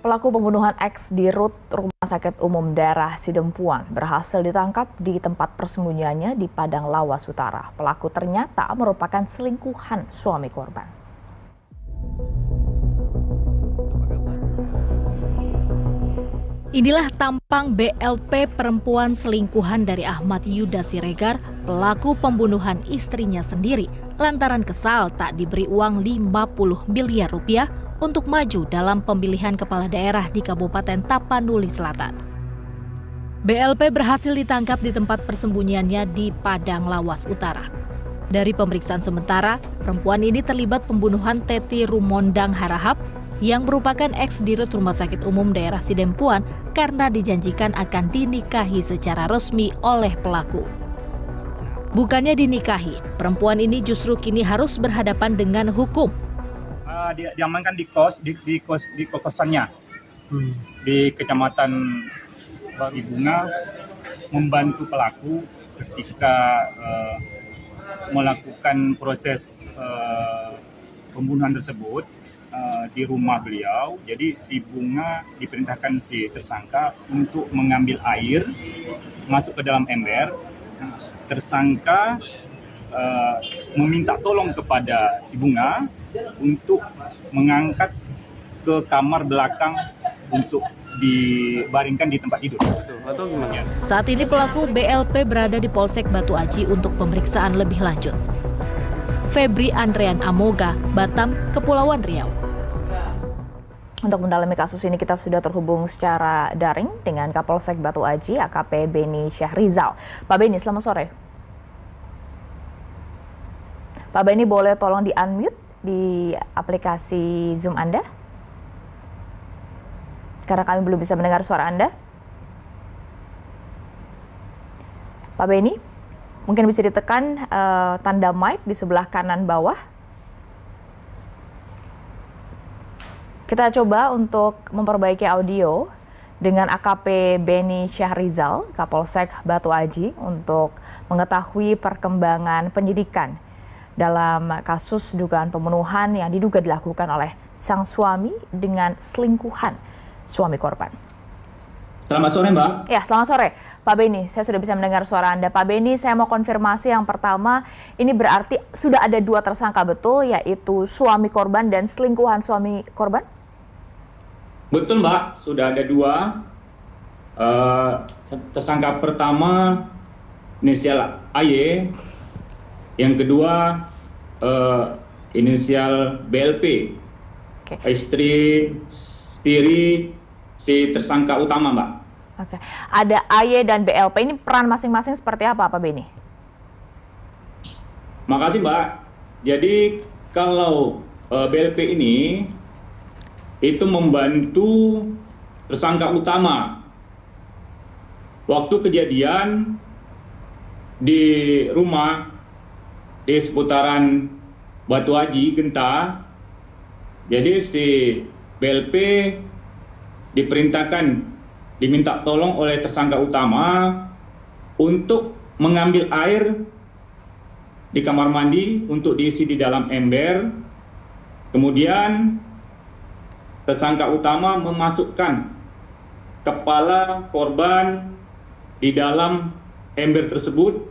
Pelaku pembunuhan X di RUT Rumah Sakit Umum Daerah Sidempuan berhasil ditangkap di tempat persembunyiannya di Padang Lawas Utara. Pelaku ternyata merupakan selingkuhan suami korban. Inilah tampang BLP perempuan selingkuhan dari Ahmad Yuda Siregar, pelaku pembunuhan istrinya sendiri, lantaran kesal tak diberi uang 50 miliar rupiah untuk maju dalam pemilihan kepala daerah di Kabupaten Tapanuli Selatan. BLP berhasil ditangkap di tempat persembunyiannya di Padang Lawas Utara. Dari pemeriksaan sementara, perempuan ini terlibat pembunuhan Teti Rumondang Harahap yang merupakan ex-dirut Rumah Sakit Umum Daerah Sidempuan karena dijanjikan akan dinikahi secara resmi oleh pelaku. Bukannya dinikahi, perempuan ini justru kini harus berhadapan dengan hukum. Diamankan di kosannya di Kecamatan Bagi Bunga, membantu pelaku ketika melakukan proses pembunuhan tersebut di rumah beliau. Jadi si Bunga diperintahkan si tersangka untuk mengambil air masuk ke dalam ember. Tersangka meminta tolong kepada si Bunga untuk mengangkat ke kamar belakang untuk dibaringkan di tempat tidur. Atau gimana? Saat ini pelaku BLP berada di Polsek Batu Aji untuk pemeriksaan lebih lanjut. Febri Andrean Amoga, Batam, Kepulauan Riau. Untuk mendalami kasus ini kita sudah terhubung secara daring dengan Kapolsek Batu Aji AKP Beni Syahrizal. Pak Beni, selamat sore. Pak Beni, boleh tolong di-unmute di aplikasi Zoom Anda? Karena kami belum bisa mendengar suara Anda. Pak Beni, mungkin bisa ditekan tanda mic di sebelah kanan bawah. Kita coba untuk memperbaiki audio dengan AKP Beni Syahrizal, Kapolsek Batu Aji, untuk mengetahui perkembangan penyidikan dalam kasus dugaan pembunuhan yang diduga dilakukan oleh sang suami dengan selingkuhan suami korban. Selamat sore, Mbak. Ya, selamat sore. Pak Beni, saya sudah bisa mendengar suara Anda. Pak Beni, saya mau konfirmasi yang pertama, ini berarti sudah ada 2 tersangka betul, yaitu suami korban dan selingkuhan suami korban? Betul, Mbak. Sudah ada 2. Tersangka pertama inisial AY, yang kedua inisial BLP. Oke. Istri si tersangka utama, Mbak. Oke. Ada AY dan BLP, ini peran masing-masing seperti apa, Pak Beni? Makasih, Mbak. Jadi kalau BLP ini itu membantu tersangka utama. Waktu kejadian di rumah di seputaran Batu Aji, Genta, jadi si BLP diminta tolong oleh tersangka utama untuk mengambil air di kamar mandi untuk diisi di dalam ember. Kemudian tersangka utama memasukkan kepala korban di dalam ember tersebut.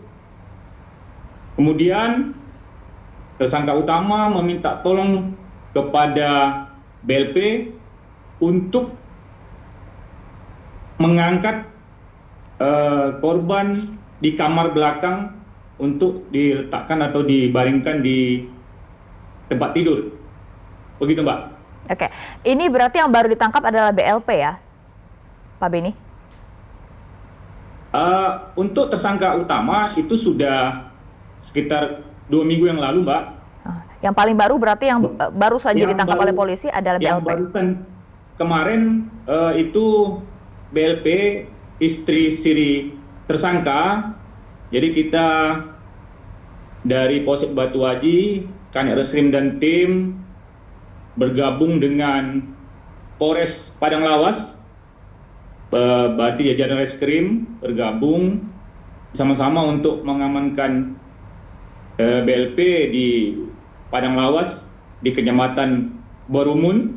Kemudian tersangka utama meminta tolong kepada BLP untuk mengangkat korban di kamar belakang untuk diletakkan atau dibaringkan di tempat tidur. Begitu, Mbak. Oke, ini berarti yang baru ditangkap adalah BLP ya, Pak Beni? Untuk tersangka utama itu sudah sekitar 2 minggu yang lalu, Mbak. Yang paling baru berarti yang baru saja ditangkap oleh polisi adalah BLP? Yang barusan kemarin itu BLP, istri siri tersangka. Jadi kita dari Polsek Batu Aji, Kanit Reskrim dan tim bergabung dengan Polres Padang Lawas, berarti jajaran reskrim bergabung sama-sama untuk mengamankan BLP di Padang Lawas di Kecamatan Borumun.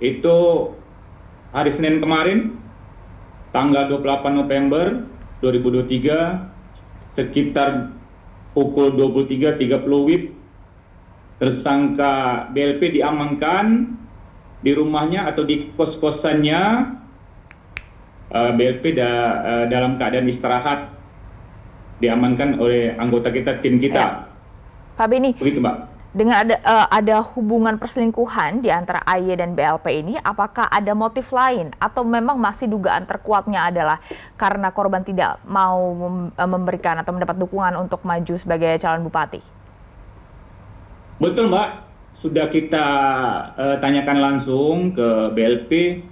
Itu hari Senin kemarin, tanggal 28 November 2023, sekitar pukul 23.30 WIB, tersangka BLP diamankan di rumahnya atau di kos-kosannya. BLP dalam keadaan istirahat, diamankan oleh anggota kita, tim kita. Pak Beni, begitu Mbak. Dengan ada hubungan perselingkuhan di antara AY dan BLP ini, apakah ada motif lain atau memang masih dugaan terkuatnya adalah karena korban tidak mau memberikan atau mendapat dukungan untuk maju sebagai calon bupati? Betul Mbak, sudah kita tanyakan langsung ke BLP.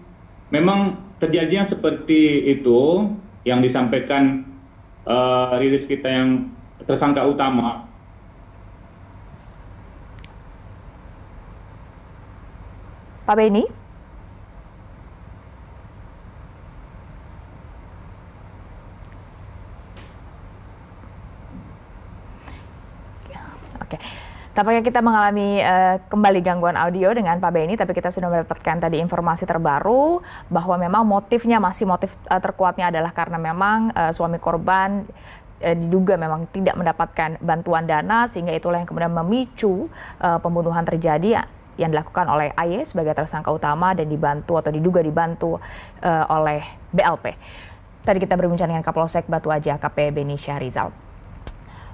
Memang terjadinya seperti itu yang disampaikan rilis kita yang tersangka utama. Pak Beni? Oke, tampaknya kita mengalami kembali gangguan audio dengan Pak Beni, tapi kita sudah mendapatkan tadi informasi terbaru bahwa memang motifnya motif terkuatnya adalah karena memang suami korban diduga memang tidak mendapatkan bantuan dana, sehingga itulah yang kemudian memicu pembunuhan terjadi yang dilakukan oleh AY sebagai tersangka utama dan dibantu atau diduga dibantu oleh BLP. Tadi kita berbincang dengan Kapolsek Batu Aji AKP Beni Syahrizal.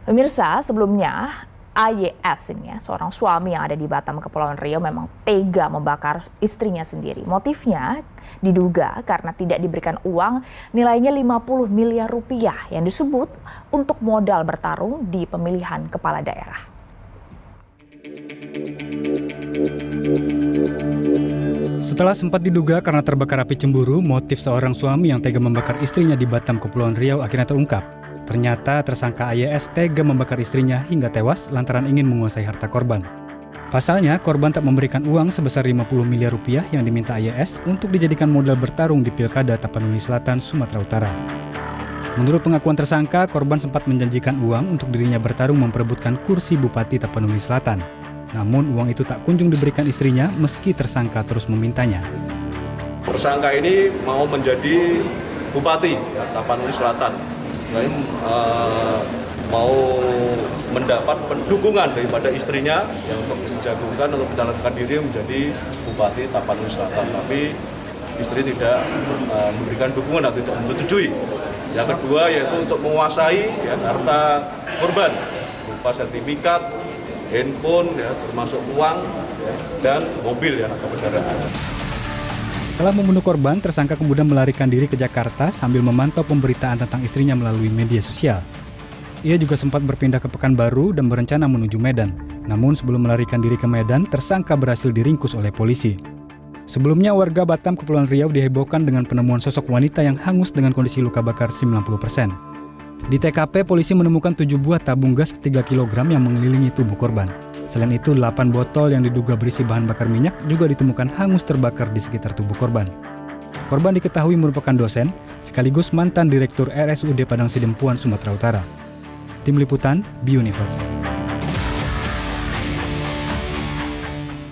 Pemirsa, sebelumnya AYS ini seorang suami yang ada di Batam, Kepulauan Riau, memang tega membakar istrinya sendiri. Motifnya diduga karena tidak diberikan uang nilainya 50 miliar rupiah yang disebut untuk modal bertarung di pemilihan kepala daerah. Setelah sempat diduga karena terbakar api cemburu, motif seorang suami yang tega membakar istrinya di Batam, Kepulauan Riau akhirnya terungkap. Ternyata tersangka AYS tega membakar istrinya hingga tewas lantaran ingin menguasai harta korban. Pasalnya, korban tak memberikan uang sebesar 50 miliar rupiah yang diminta AYS untuk dijadikan modal bertarung di Pilkada Tapanuli Selatan, Sumatera Utara. Menurut pengakuan tersangka, korban sempat menjanjikan uang untuk dirinya bertarung memperebutkan kursi Bupati Tapanuli Selatan. Namun uang itu tak kunjung diberikan istrinya meski tersangka terus memintanya. Tersangka ini mau menjadi Bupati Tapanuli Selatan. Selain mau mendapat dukungan daripada istrinya yang untuk menjagokan atau mencalonkan diri menjadi Bupati Tapanuli Selatan. Tapi istri tidak memberikan dukungan atau tidak menyetujui. Yang kedua yaitu untuk menguasai harta korban berupa sertifikat, handphone, termasuk uang dan mobil atau kendaraan. Setelah membunuh korban, tersangka kemudian melarikan diri ke Jakarta sambil memantau pemberitaan tentang istrinya melalui media sosial. Ia juga sempat berpindah ke Pekanbaru dan berencana menuju Medan. Namun sebelum melarikan diri ke Medan, tersangka berhasil diringkus oleh polisi. Sebelumnya warga Batam, Kepulauan Riau dihebohkan dengan penemuan sosok wanita yang hangus dengan kondisi luka bakar 90%. Di TKP, polisi menemukan 7 buah tabung gas 3 kg yang mengelilingi tubuh korban. Selain itu, 8 botol yang diduga berisi bahan bakar minyak juga ditemukan hangus terbakar di sekitar tubuh korban. Korban diketahui merupakan dosen, sekaligus mantan Direktur RSUD Padang Sidempuan, Sumatera Utara. Tim Liputan, BUniverse.